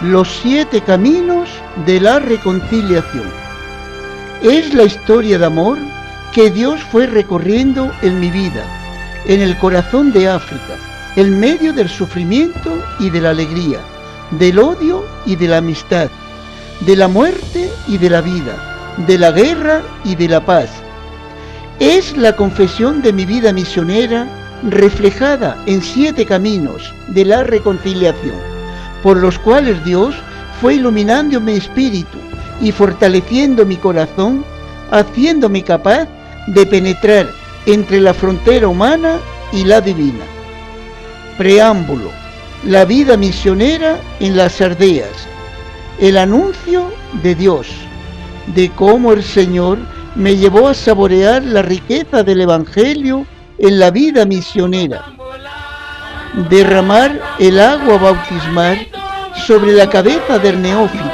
Los 7 caminos de la reconciliación. Es la historia de amor que Dios fue recorriendo en mi vida, en el corazón de África, en medio del sufrimiento y de la alegría, del odio y de la amistad, de la muerte y de la vida, de la guerra y de la paz. Es la confesión de mi vida misionera reflejada en 7 caminos de la reconciliación, por los cuales Dios fue iluminando mi espíritu y fortaleciendo mi corazón, haciéndome capaz de penetrar entre la frontera humana y la divina. Preámbulo: la vida misionera en las aldeas. El anuncio de Dios, de cómo el Señor me llevó a saborear la riqueza del Evangelio en la vida misionera. Derramar el agua bautismal sobre la cabeza del neófito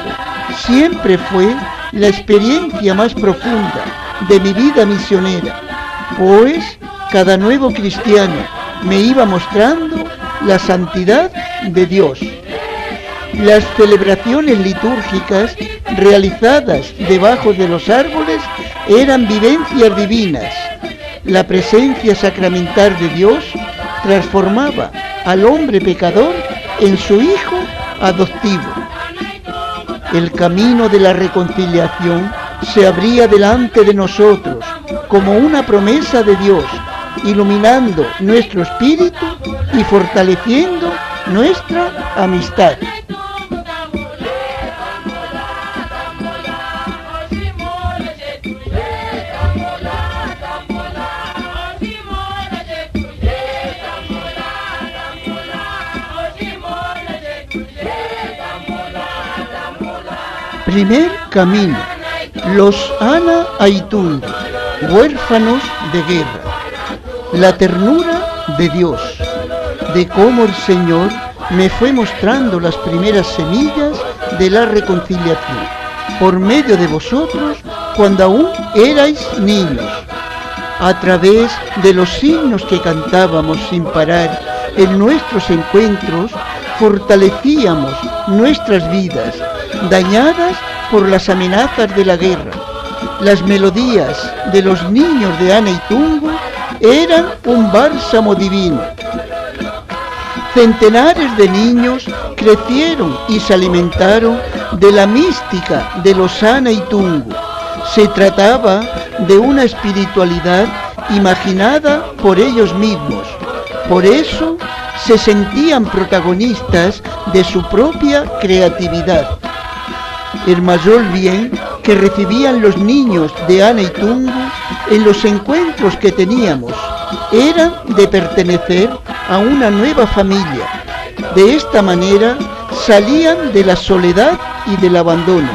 siempre fue la experiencia más profunda de mi vida misionera, pues cada nuevo cristiano me iba mostrando la santidad de Dios. Las celebraciones litúrgicas realizadas debajo de los árboles eran vivencias divinas. La presencia sacramental de Dios transformaba al hombre pecador en su hijo adoptivo. El camino de la reconciliación se abría delante de nosotros como una promesa de Dios, iluminando nuestro espíritu y fortaleciendo nuestra amistad. Primer camino: los Ana Aitungu, huérfanos de guerra. La ternura de Dios, de cómo el Señor me fue mostrando las primeras semillas de la reconciliación por medio de vosotros cuando aún erais niños. A través de los signos que cantábamos sin parar en nuestros encuentros, fortalecíamos nuestras vidas dañadas por las amenazas de la guerra. Las melodías de los niños de Ana Aitungu eran un bálsamo divino. Centenares de niños crecieron y se alimentaron de la mística de los Ana Aitungu. Se trataba de una espiritualidad imaginada por ellos mismos. Por eso se sentían protagonistas de su propia creatividad. El mayor bien que recibían los niños de Ana Aitungu en los encuentros que teníamos era de pertenecer a una nueva familia. De esta manera salían de la soledad y del abandono,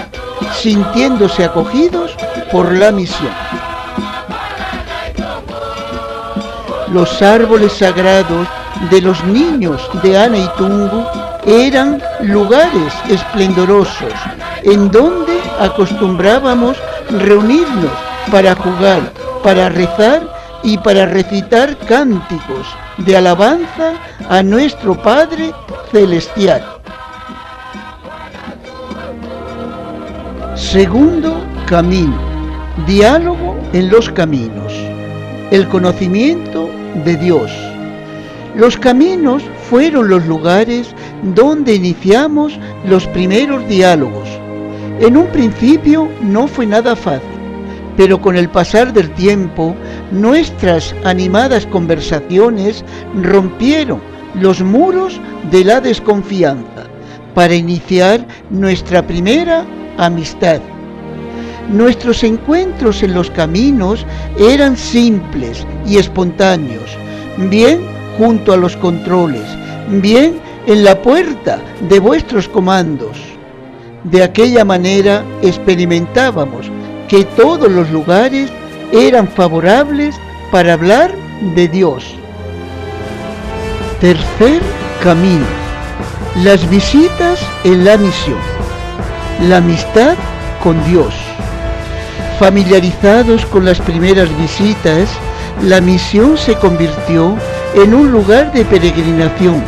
sintiéndose acogidos por la misión. Los árboles sagrados de los niños de Ana Aitungu eran lugares esplendorosos en donde acostumbrábamos reunirnos para jugar, para rezar y para recitar cánticos de alabanza a nuestro Padre Celestial. Segundo camino: diálogo en los caminos. El conocimiento de Dios. Los caminos fueron los lugares donde iniciamos los primeros diálogos. En un principio no fue nada fácil, pero con el pasar del tiempo, nuestras animadas conversaciones rompieron los muros de la desconfianza para iniciar nuestra primera amistad. Nuestros encuentros en los caminos eran simples y espontáneos, bien junto a los controles, bien en la puerta de vuestros comandos. De aquella manera experimentábamos que todos los lugares eran favorables para hablar de Dios. Tercer camino: las visitas en la misión. La amistad con Dios. Familiarizados con las primeras visitas, la misión se convirtió en un lugar de peregrinación,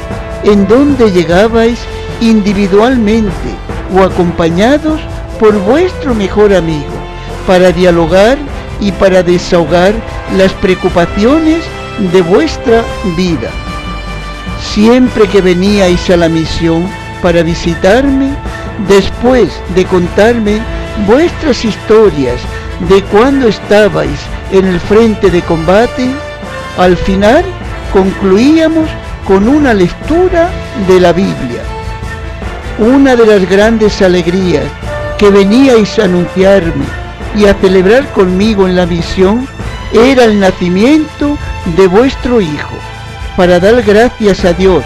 en donde llegabais individualmente o acompañados por vuestro mejor amigo, para dialogar y para desahogar las preocupaciones de vuestra vida. Siempre que veníais a la misión para visitarme, después de contarme vuestras historias de cuando estabais en el frente de combate, al final concluíamos con una lectura de la Biblia. Una de las grandes alegrías que veníais a anunciarme y a celebrar conmigo en la misión era el nacimiento de vuestro hijo. Para dar gracias a Dios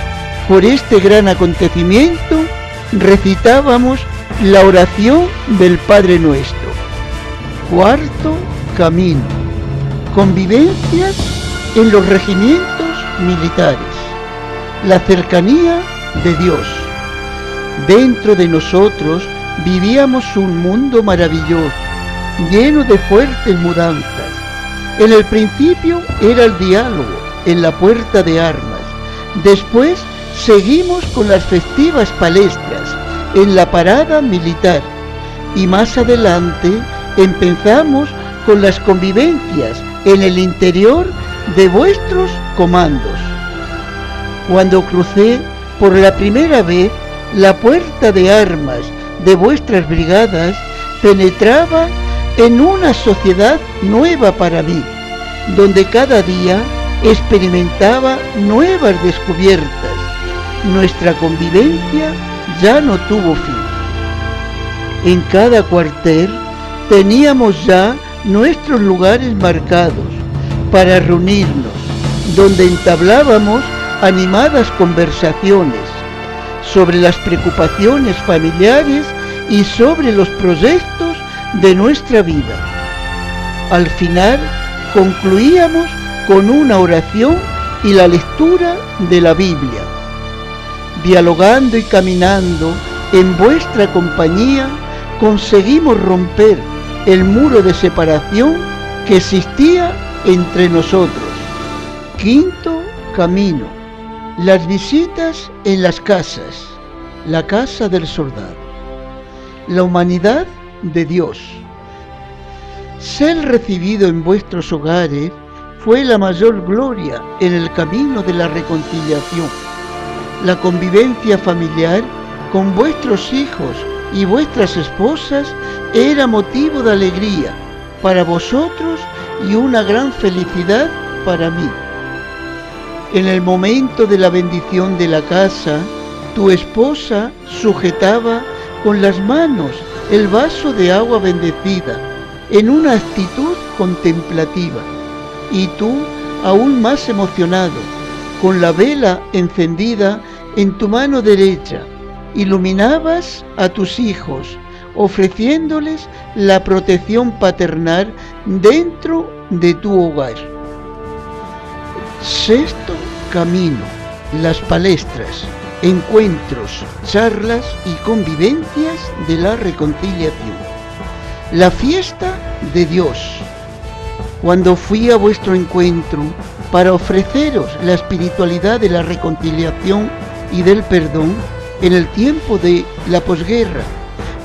por este gran acontecimiento, recitábamos la oración del Padre Nuestro. Cuarto camino: convivencias en los regimientos militares. La cercanía de Dios. Dentro de nosotros vivíamos un mundo maravilloso, lleno de fuertes mudanzas. En el principio era el diálogo en la puerta de armas. Después seguimos con las festivas palestras en la parada militar. Y más adelante empezamos con las convivencias en el interior de vuestros comandos. Cuando crucé por la primera vez la puerta de armas de vuestras brigadas, penetraba en una sociedad nueva para mí, donde cada día experimentaba nuevas descubiertas. Nuestra convivencia ya no tuvo fin. En cada cuartel teníamos ya nuestros lugares marcados para reunirnos, donde entablábamos animadas conversaciones sobre las preocupaciones familiares y sobre los proyectos de nuestra vida. Al final concluíamos con una oración y la lectura de la Biblia. Dialogando y caminando en vuestra compañía, conseguimos romper el muro de separación que existía entre nosotros. Quinto camino: las visitas en las casas. La casa del soldado. La humanidad de Dios. Ser recibido en vuestros hogares fue la mayor gloria en el camino de la reconciliación. La convivencia familiar con vuestros hijos y vuestras esposas era motivo de alegría para vosotros y una gran felicidad para mí. En el momento de la bendición de la casa, tu esposa sujetaba con las manos el vaso de agua bendecida en una actitud contemplativa, y tú, aún más emocionado, con la vela encendida en tu mano derecha, iluminabas a tus hijos, ofreciéndoles la protección paternal dentro de tu hogar. Sexto camino: las palestras, encuentros, charlas y convivencias de la reconciliación. La fiesta de Dios. Cuando fui a vuestro encuentro para ofreceros la espiritualidad de la reconciliación y del perdón en el tiempo de la posguerra,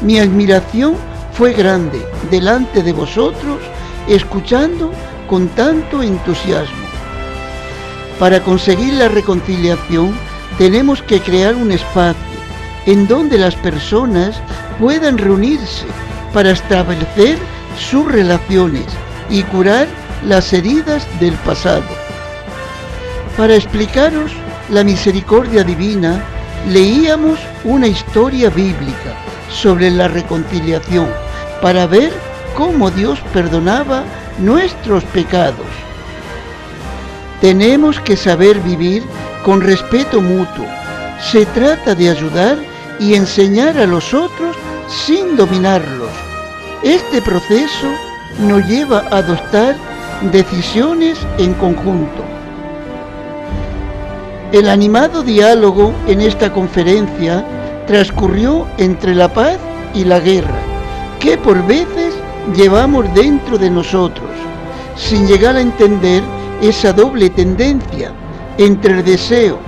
mi admiración fue grande delante de vosotros, escuchando con tanto entusiasmo. Para conseguir la reconciliación tenemos que crear un espacio en donde las personas puedan reunirse para establecer sus relaciones y curar las heridas del pasado. Para explicaros la misericordia divina, leíamos una historia bíblica sobre la reconciliación para ver cómo Dios perdonaba nuestros pecados. Tenemos que saber vivir con respeto mutuo. Se trata de ayudar y enseñar a los otros sin dominarlos. Este proceso nos lleva a adoptar decisiones en conjunto. El animado diálogo en esta conferencia transcurrió entre la paz y la guerra, que por veces llevamos dentro de nosotros, sin llegar a entender esa doble tendencia entre el deseo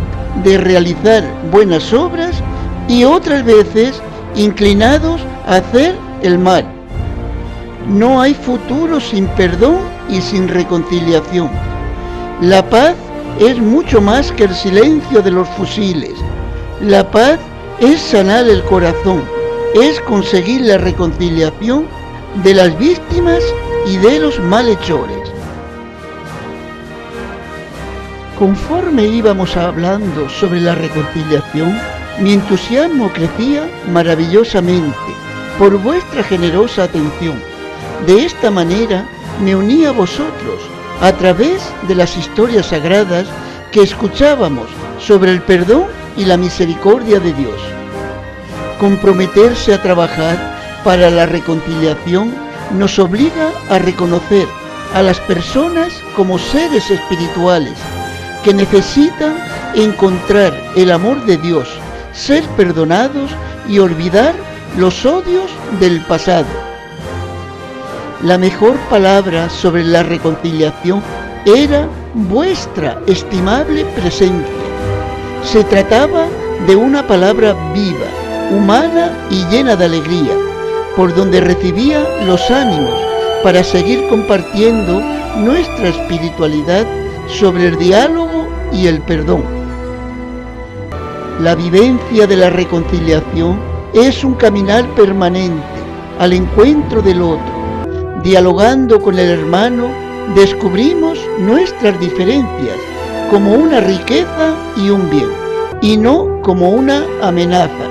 de realizar buenas obras y otras veces inclinados a hacer el mal. No hay futuro sin perdón y sin reconciliación. La paz es mucho más que el silencio de los fusiles. La paz es sanar el corazón, es conseguir la reconciliación de las víctimas y de los malhechores. Conforme íbamos hablando sobre la reconciliación, mi entusiasmo crecía maravillosamente por vuestra generosa atención. De esta manera me uní a vosotros a través de las historias sagradas que escuchábamos sobre el perdón y la misericordia de Dios. Comprometerse a trabajar para la reconciliación nos obliga a reconocer a las personas como seres espirituales que necesitan encontrar el amor de Dios, ser perdonados y olvidar los odios del pasado. La mejor palabra sobre la reconciliación era vuestra estimable presencia. Se trataba de una palabra viva, humana y llena de alegría, por donde recibía los ánimos para seguir compartiendo nuestra espiritualidad sobre el diálogo y el perdón. La vivencia de la reconciliación es un caminar permanente al encuentro del otro. Dialogando con el hermano, descubrimos nuestras diferencias como una riqueza y un bien, y no como una amenaza.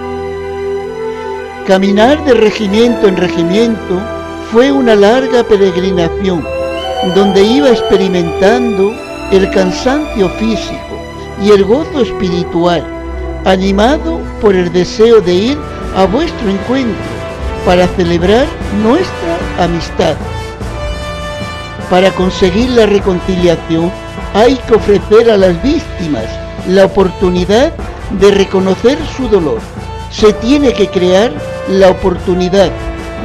Caminar de regimiento en regimiento fue una larga peregrinación, donde iba experimentando el cansancio físico y el gozo espiritual, animado por el deseo de ir a vuestro encuentro para celebrar nuestra amistad. Para conseguir la reconciliación hay que ofrecer a las víctimas la oportunidad de reconocer su dolor. Se tiene que crear la oportunidad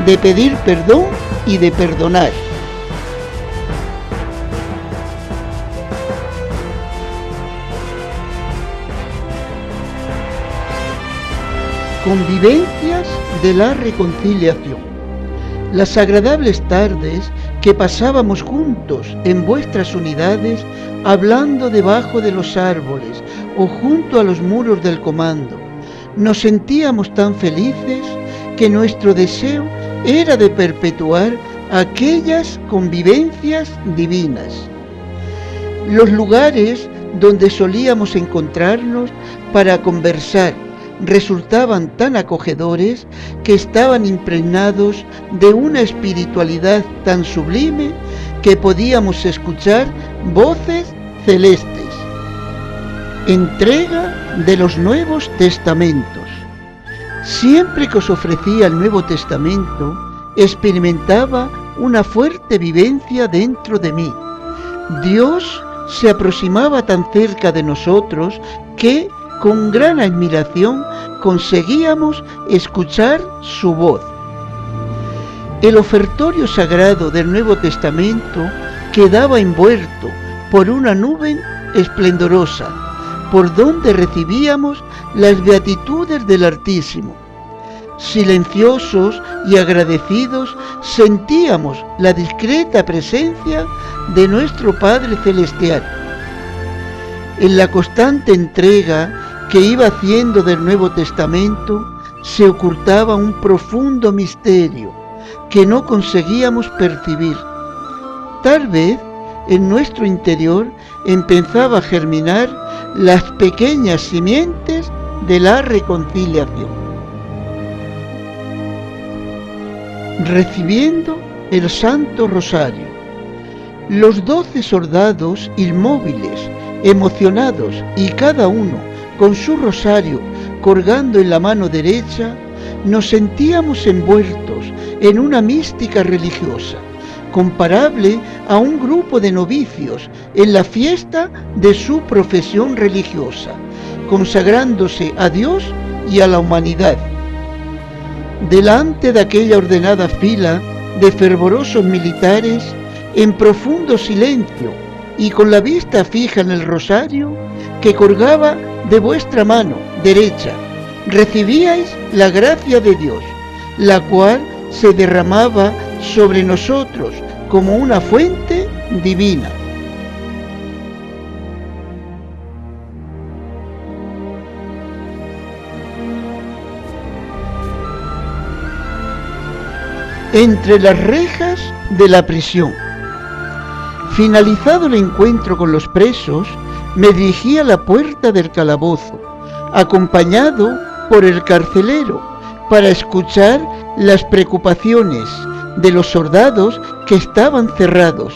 de pedir perdón y de perdonar. Convivencias de la reconciliación. Las agradables tardes que pasábamos juntos en vuestras unidades, hablando debajo de los árboles o junto a los muros del comando, nos sentíamos tan felices que nuestro deseo era de perpetuar aquellas convivencias divinas. Los lugares donde solíamos encontrarnos para conversar resultaban tan acogedores que estaban impregnados de una espiritualidad tan sublime que podíamos escuchar voces celestes. Entrega de los Nuevos Testamentos. Siempre que os ofrecía el Nuevo Testamento, experimentaba una fuerte vivencia dentro de mí. Dios se aproximaba tan cerca de nosotros que, con gran admiración, conseguíamos escuchar su voz. El ofertorio sagrado del Nuevo Testamento quedaba envuelto por una nube esplendorosa, por donde recibíamos las beatitudes del Altísimo. Silenciosos y agradecidos sentíamos la discreta presencia de nuestro Padre Celestial. En la constante entrega que iba haciendo del Nuevo Testamento se ocultaba un profundo misterio que no conseguíamos percibir. Tal vez en nuestro interior empezaba a germinar las pequeñas simientes de la reconciliación. Recibiendo el Santo Rosario. Los 12 soldados inmóviles, emocionados y cada uno con su rosario colgando en la mano derecha, nos sentíamos envueltos en una mística religiosa, comparable a un grupo de novicios en la fiesta de su profesión religiosa, consagrándose a Dios y a la humanidad. Delante de aquella ordenada fila de fervorosos militares, en profundo silencio y con la vista fija en el rosario que colgaba de vuestra mano derecha, recibíais la gracia de Dios, la cual se derramaba sobre nosotros como una fuente divina. Entre las rejas de la prisión. Finalizado el encuentro con los presos, me dirigí a la puerta del calabozo, acompañado por el carcelero, para escuchar las preocupaciones de los soldados que estaban cerrados.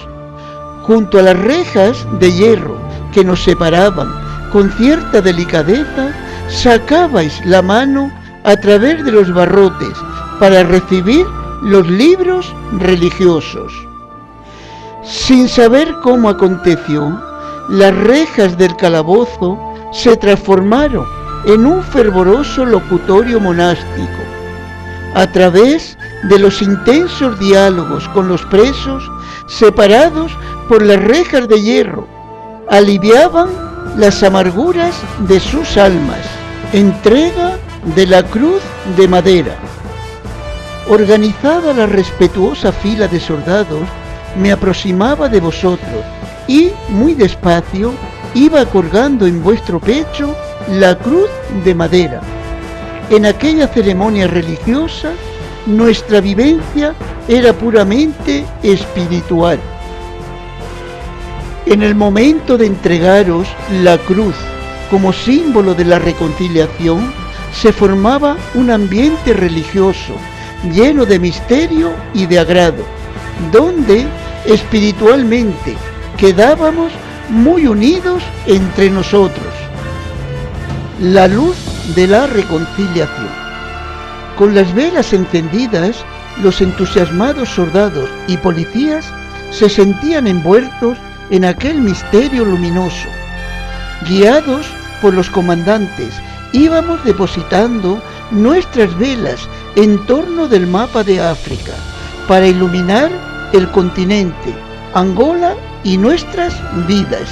Junto a las rejas de hierro que nos separaban, con cierta delicadeza, sacabais la mano a través de los barrotes para recibir los libros religiosos. Sin saber cómo aconteció, las rejas del calabozo se transformaron en un fervoroso locutorio monástico. A través de los intensos diálogos con los presos, separados por las rejas de hierro, aliviaban las amarguras de sus almas. Entrega de la cruz de madera. Organizada la respetuosa fila de soldados, me aproximaba de vosotros y, muy despacio, iba colgando en vuestro pecho la cruz de madera. En aquella ceremonia religiosa, nuestra vivencia era puramente espiritual. En el momento de entregaros la cruz como símbolo de la reconciliación, se formaba un ambiente religioso lleno de misterio y de agrado, donde espiritualmente quedábamos muy unidos entre nosotros. La luz de la reconciliación. Con las velas encendidas, los entusiasmados soldados y policías se sentían envueltos en aquel misterio luminoso. Guiados por los comandantes, íbamos depositando nuestras velas en torno del mapa de África para iluminar el continente, Angola y nuestras vidas.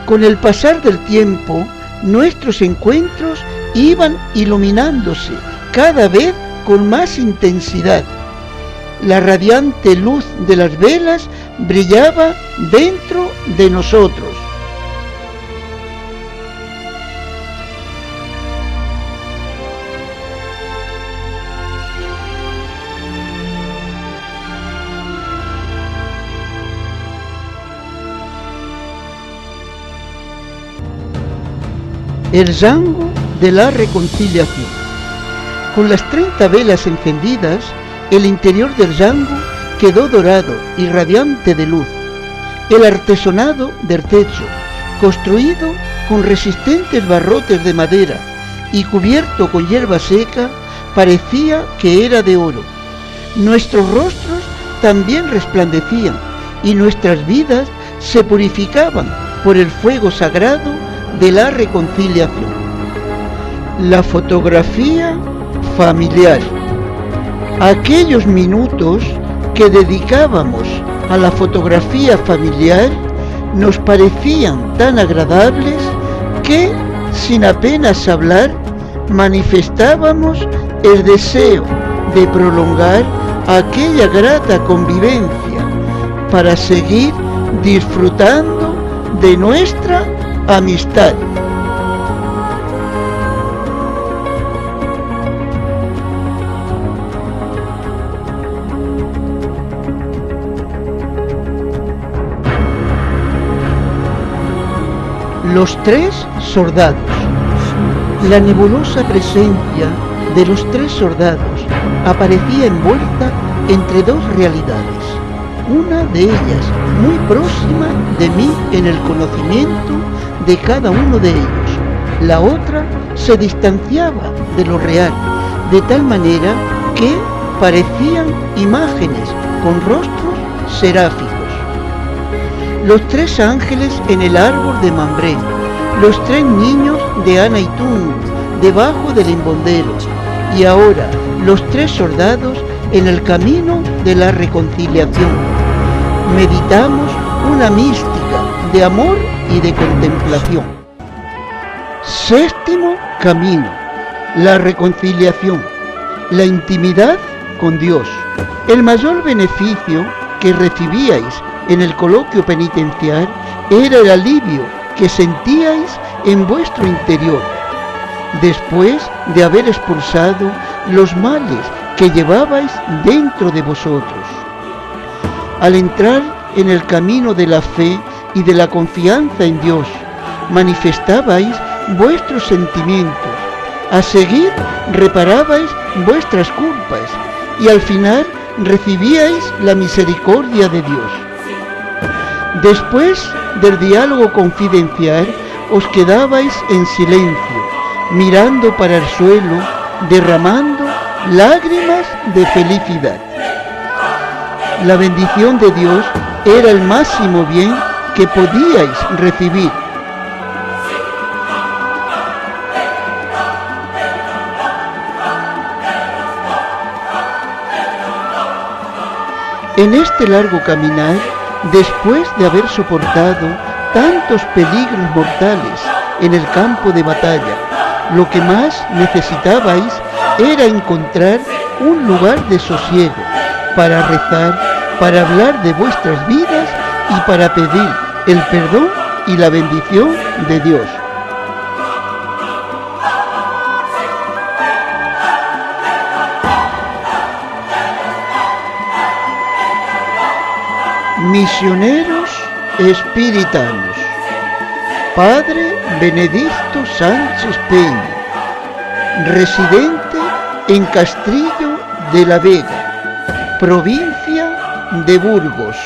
Con el pasar del tiempo, nuestros encuentros iban iluminándose cada vez con más intensidad. La radiante luz de las velas brillaba dentro de nosotros. El yango de la reconciliación. Con las 30 velas encendidas, el interior del yango quedó dorado y radiante de luz. El artesonado del techo, construido con resistentes barrotes de madera y cubierto con hierba seca, parecía que era de oro. Nuestros rostros también resplandecían y nuestras vidas se purificaban por el fuego sagrado de la reconciliación. La fotografía familiar. Aquellos minutos que dedicábamos a la fotografía familiar nos parecían tan agradables que, sin apenas hablar, manifestábamos el deseo de prolongar aquella grata convivencia para seguir disfrutando de nuestra amistad. Los tres soldados. La nebulosa presencia de los tres soldados aparecía envuelta entre dos realidades. Una de ellas muy próxima de mí en el conocimiento de cada uno de ellos. La otra se distanciaba de lo real, de tal manera que parecían imágenes con rostros seráficos. Los tres ángeles en el árbol de Mambré, los tres niños de Anaitung debajo del embondero, y ahora los tres soldados en el camino de la reconciliación. Meditamos una mística de amor y de contemplación. Séptimo camino. la reconciliación, la intimidad con Dios. El mayor beneficio que recibíais en el coloquio penitencial era el alivio que sentíais en vuestro interior, después de haber expulsado los males que llevabais dentro de vosotros. Al entrar en el camino de la fe y de la confianza en Dios, manifestabais vuestros sentimientos. A seguir, reparabais vuestras culpas y al final recibíais la misericordia de Dios. Después del diálogo confidencial, os quedabais en silencio, mirando para el suelo, derramando lágrimas de felicidad. La bendición de Dios era el máximo bien que podíais recibir. En este largo caminar, después de haber soportado tantos peligros mortales en el campo de batalla, lo que más necesitabais era encontrar un lugar de sosiego para rezar, para hablar de vuestras vidas y para pedir el perdón y la bendición de Dios. Misioneros espiritanos. Padre Benedicto Sánchez Peña, residente en Castrillo de la Vega, provincia de Burgos.